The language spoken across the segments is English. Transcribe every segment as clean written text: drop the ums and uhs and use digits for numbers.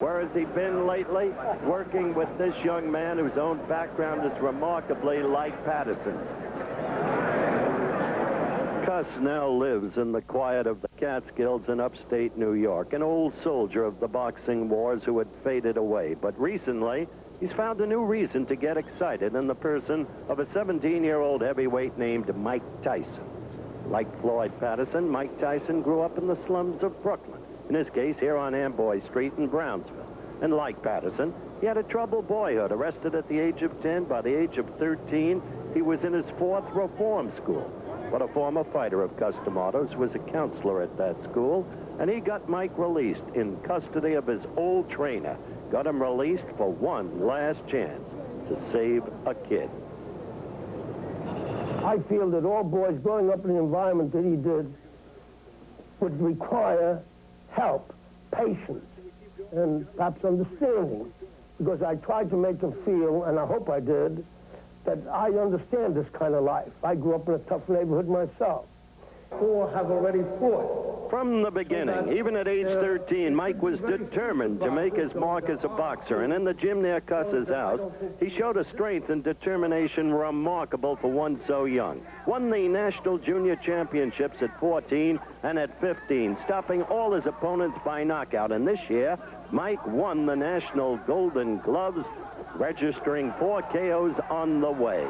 Where has he been lately? Working with this young man whose own background is remarkably like Patterson's. Cuss now lives in the quiet of the Catskills in upstate New York, an old soldier of the boxing wars who had faded away. But recently, he's found a new reason to get excited in the person of a 17-year-old heavyweight named Mike Tyson. Like Floyd Patterson, Mike Tyson grew up in the slums of Brooklyn, in his case here on Amboy Street in Brownsville. And like Patterson, he had a troubled boyhood, arrested at the age of 10. By the age of 13, he was in his 4th reform school. But a former fighter of custom autos was a counselor at that school, and he got Mike released in custody of his old trainer. Got him released for one last chance to save a kid. I feel that all boys growing up in the environment that he did would require help, patience, and perhaps understanding, because I tried to make them feel, and I hope I did, that I understand this kind of life. I grew up in a tough neighborhood myself. 4 have already fought. From the beginning, even at age 13, Mike was determined to make his mark as a boxer. And in the gym near Cuss's house, he showed a strength and determination remarkable for one so young. Won the National Junior Championships at 14 and at 15, stopping all his opponents by knockout. And this year, Mike won the National Golden Gloves, registering 4 KOs on the way.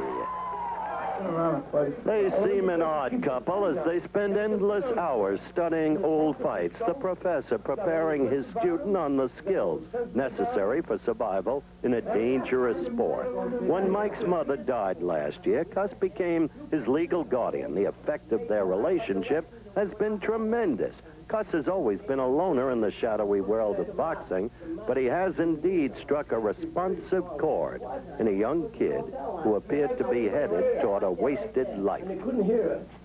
They seem an odd couple as they spend endless hours studying old fights, the professor preparing his student on the skills necessary for survival in a dangerous sport. When Mike's mother died last year, Cuss became his legal guardian. The effect of their relationship has been tremendous. Cuss has always been a loner in the shadowy world of boxing, but he has indeed struck a responsive chord in a young kid who appeared to be headed toward a wasted life.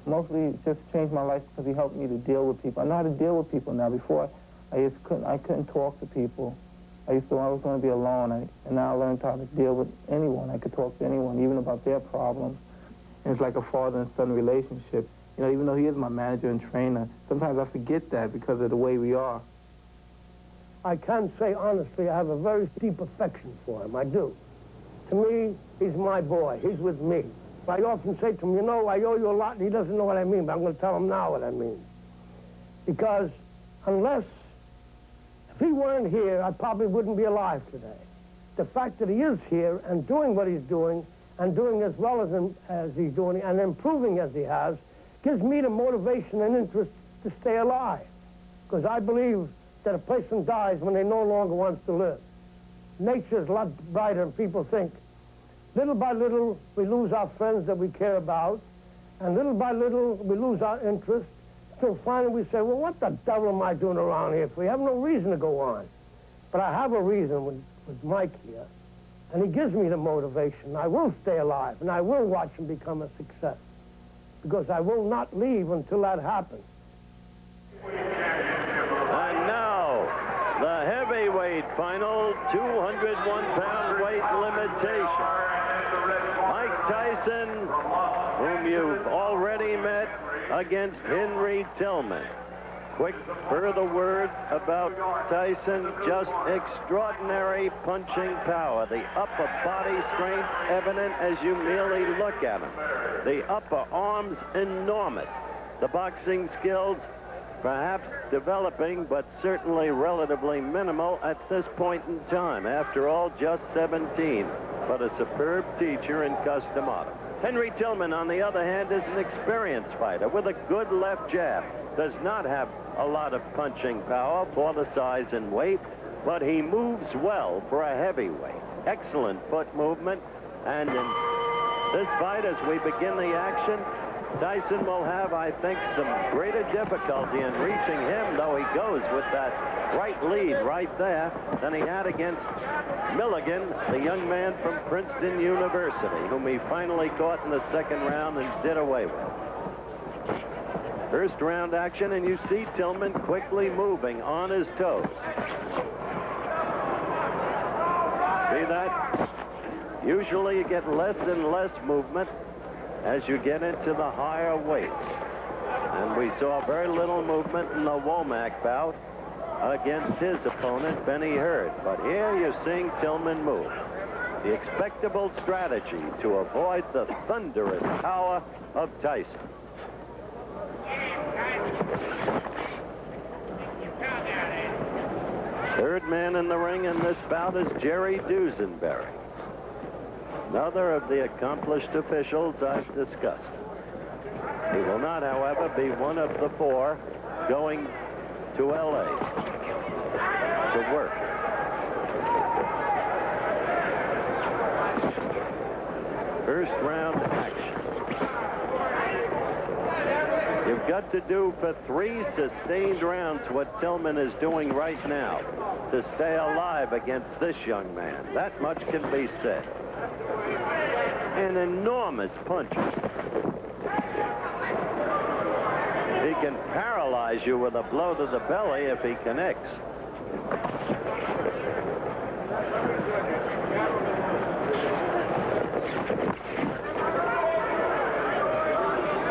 Mostly it just changed my life because he helped me to deal with people. I know how to deal with people now. Before, I couldn't talk to people. I always want to be alone, and now I learned how to deal with anyone. I could talk to anyone, even about their problems. And it's like a father and son relationship. You know, even though he is my manager and trainer, sometimes I forget that because of the way we are. I can say honestly, I have a very deep affection for him. I do. To me, he's my boy. He's with me. I often say to him, you know, I owe you a lot, and he doesn't know what I mean, but I'm going to tell him now what I mean. Because if he weren't here, I probably wouldn't be alive today. The fact that he is here and doing what he's doing, and doing as well as he's doing, and improving as he has, gives me the motivation and interest to stay alive. Because I believe that a person dies when they no longer wants to live. Nature is a lot brighter than people think. Little by little, we lose our friends that we care about, and little by little, we lose our interest, until finally we say, well, what the devil am I doing around here? We have no reason to go on. But I have a reason with Mike here, and he gives me the motivation. I will stay alive, and I will watch him become a success, because I will not leave until that happens. And now, the heavyweight final, 201-pound weight limitation. Mike Tyson, whom you've already met, against Henry Tillman. Quick further word about Tyson, just extraordinary punching power. The upper body strength evident as you merely look at him. The upper arms enormous. The boxing skills perhaps developing, but certainly relatively minimal at this point in time. After all, just 17, but a superb teacher in custom auto. Henry Tillman, on the other hand, is an experienced fighter with a good left jab. Does not have a lot of punching power for the size and weight, but he moves well for a heavyweight. Excellent foot movement, and in this fight, as we begin the action, Tyson will have, I think, some greater difficulty in reaching him, though he goes with that right lead right there, than he had against Milligan, the young man from Princeton University, whom he finally caught in the second round and did away with. First round action, and you see Tillman quickly moving on his toes. See that? Usually you get less and less movement as you get into the higher weights. And we saw very little movement in the Womack bout against his opponent, Benny Hurd. But here you're seeing Tillman move. The expectable strategy to avoid the thunderous power of Tyson. Third man in the ring in this bout is Jerry Dusenberry, another of the accomplished officials I've discussed. He will not, however, be one of the four going to L.A. to work. First round action. You've got to do for 3 sustained rounds what Tillman is doing right now to stay alive against this young man. That much can be said. An enormous puncher. He can paralyze you with a blow to the belly if he connects.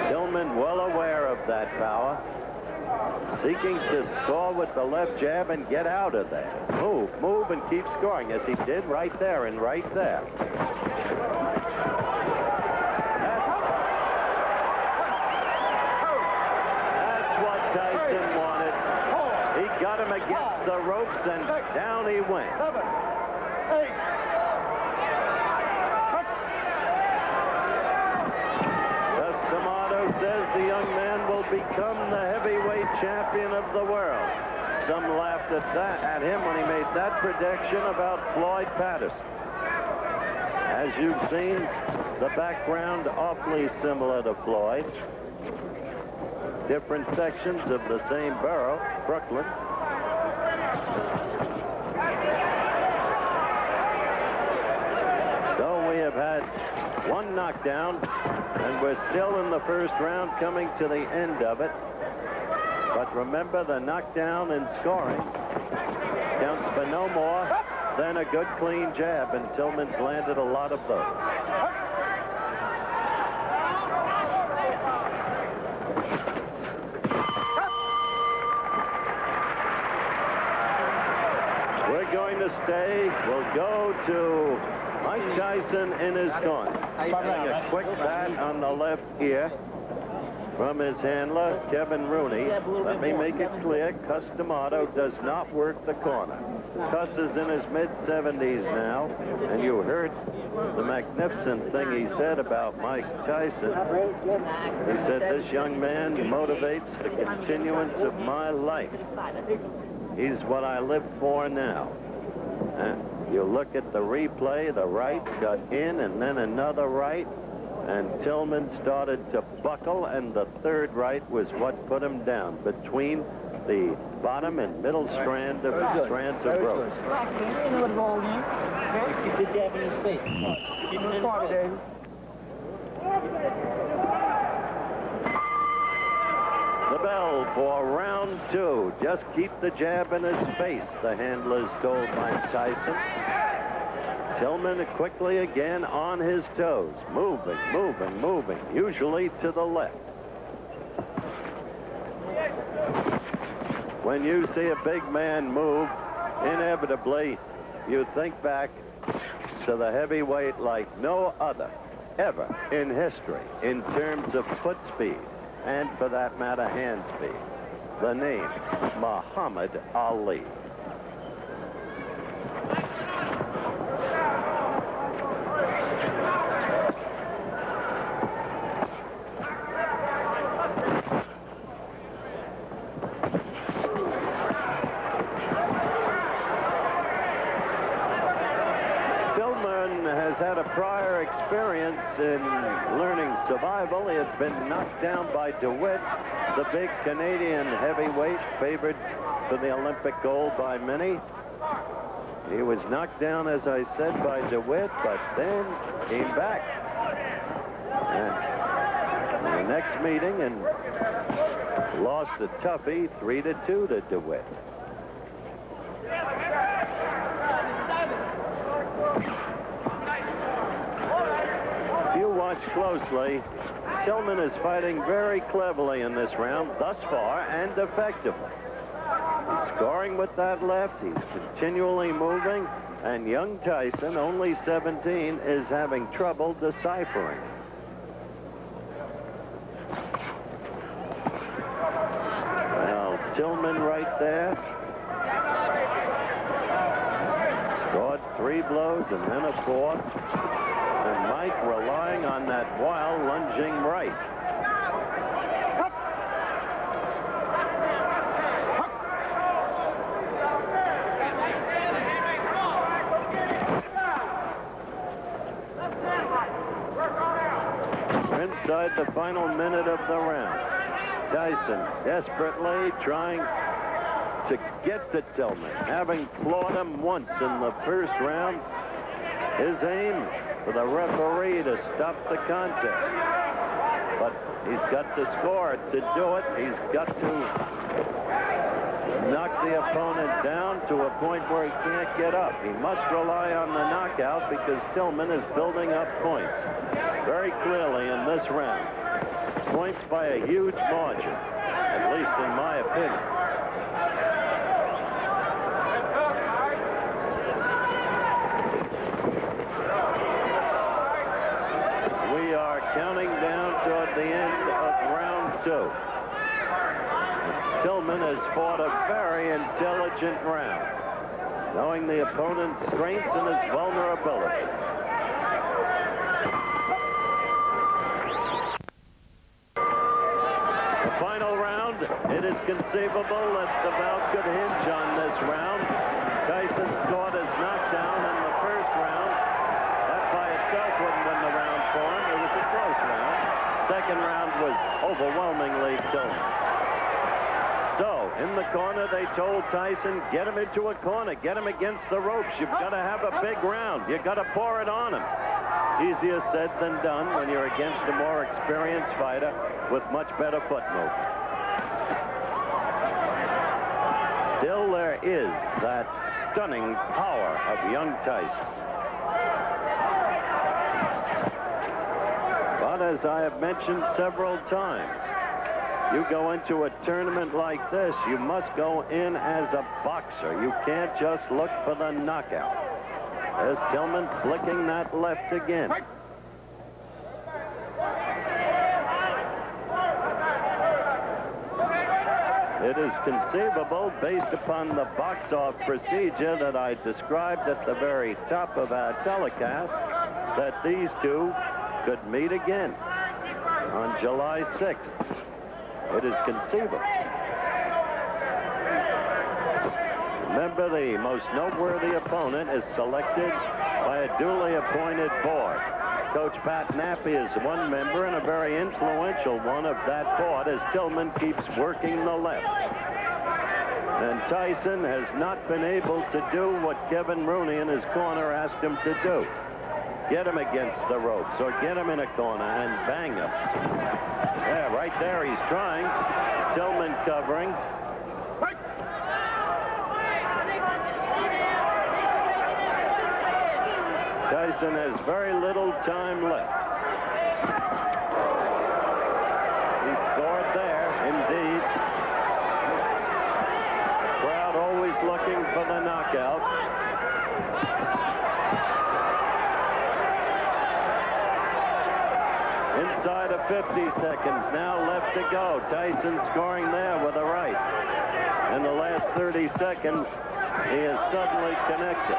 Tillman well aware of that power, seeking to score with the left jab and get out of there. Move, move, and keep scoring, as he did right there and right there. That's what Tyson wanted. He got him against the ropes, and down he went. Says the young man will become the heavyweight champion of the world. Some laughed at him when he made that prediction about Floyd Patterson. As you've seen, the background awfully similar to Floyd. Different sections of the same borough, Brooklyn. So we have had one knockdown, and we're still in the first round, coming to the end of it. But remember, the knockdown and scoring counts for no more than a good clean jab, and Tillman's landed a lot of those. We're going to stay. We'll go to Mike Tyson in his corner. Getting a quick bat on the left ear from his handler, Kevin Rooney. Let me make it clear, Cus D'Amato does not work the corner. Cus is in his mid-70s now, and you heard the magnificent thing he said about Mike Tyson. He said, this young man motivates the continuance of my life. He's what I live for now. And you look at the replay, the right got in and then another right, and Tillman started to buckle, and the third right was what put him down between the bottom and middle strands of ropes. The bell for round 2. Just keep the jab in his face, the handlers told Mike Tyson. Tillman quickly again on his toes, moving, moving, moving, usually to the left. When you see a big man move, inevitably you think back to the heavyweight like no other ever in history in terms of foot speed and, for that matter, hand speed. The name, Muhammad Ali. Had a prior experience in learning survival. He had been knocked down by DeWitt, the big Canadian heavyweight favored for the Olympic gold by many. He was knocked down, as I said, by DeWitt, but then came back. And in the next meeting and lost a toughie 3-2 to DeWitt. Watch closely. Tillman is fighting very cleverly in this round thus far, and effectively. He's scoring with that left. He's continually moving. And young Tyson, only 17, is having trouble deciphering. Well, Tillman right there. Scored 3 blows and then a 4th. And Mike relying on that wild lunging right. Inside the final minute of the round. Tyson desperately trying to get to Tillman, having floored him once in the first round. His aim for the referee to stop the contest. But he's got to score to do it. He's got to knock the opponent down to a point where he can't get up. He must rely on the knockout because Tillman is building up points very clearly in this round. Points by a huge margin, at least in my opinion. We are counting down toward the end of round 2. Tillman has fought a very intelligent round, knowing the opponent's strengths and his vulnerabilities. The final round, it is conceivable that the bout could hinge on this round. Tyson scored his knockdown in the first round. That by itself wouldn't win the round for him. It was a close round. Second round was overwhelmingly Tillman. So, in the corner, they told Tyson, get him into a corner, get him against the ropes. You've got to have a big round. You've got to pour it on him. Easier said than done when you're against a more experienced fighter with much better foot movement. Still, there is that stunning power of young Tyson. But as I have mentioned several times, you go into a tournament like this, you must go in as a boxer. You can't just look for the knockout. There's Tillman flicking that left again. It is conceivable, based upon the box-off procedure that I described at the very top of our telecast, that these two could meet again on July 6th. It is conceivable. Remember, the most noteworthy opponent is selected by a duly appointed board. Coach Pat Nappy is one member and a very influential one of that board as Tillman keeps working the left. And Tyson has not been able to do what Kevin Rooney in his corner asked him to do. Get him against the ropes or get him in a corner and bang him. Yeah, right there he's trying. Tillman covering. Tyson has very little time left. He scored there, indeed. Crowd always looking for the knockout. Inside of 50 seconds, now left to go. Tyson scoring there with a right. In the last 30 seconds, he is suddenly connected.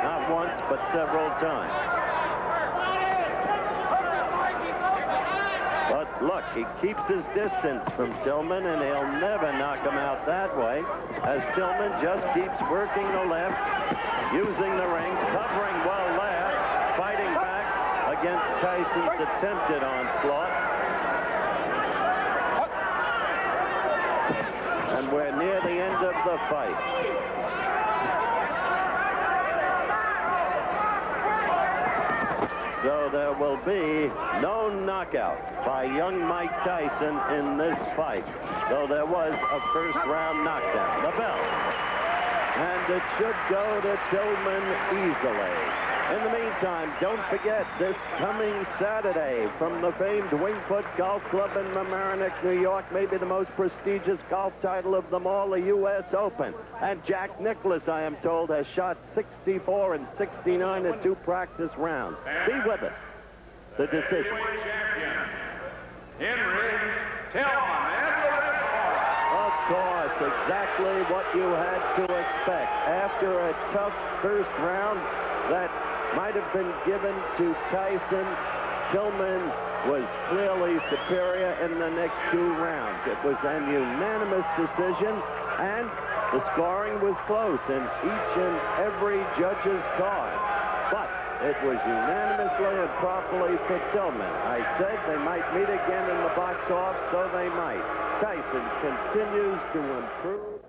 Not once, but several times. But look, he keeps his distance from Tillman, and he'll never knock him out that way, as Tillman just keeps working the left, using the ring, covering well there, fighting back against Tyson's attempted onslaught. And we're near the end of the fight. So there will be no knockout by young Mike Tyson in this fight, though there was a first-round knockdown. The bell. And it should go to Tillman easily. In the meantime, don't forget this coming Saturday from the famed Wingfoot Golf Club in Mamaroneck, New York, maybe the most prestigious golf title of them all, the U.S. Open. And Jack Nicklaus, I am told, has shot 64 and 69 in 2 practice rounds. Be with us. The decision. Henry Tillman. Of course, exactly what you had to expect. After a tough first round that might have been given to Tyson, Tillman was clearly superior in the next 2 rounds. It was an unanimous decision, and the scoring was close in each and every judge's card. But it was unanimously and properly for Tillman. I said they might meet again in the box-off, so they might. Tyson continues to improve.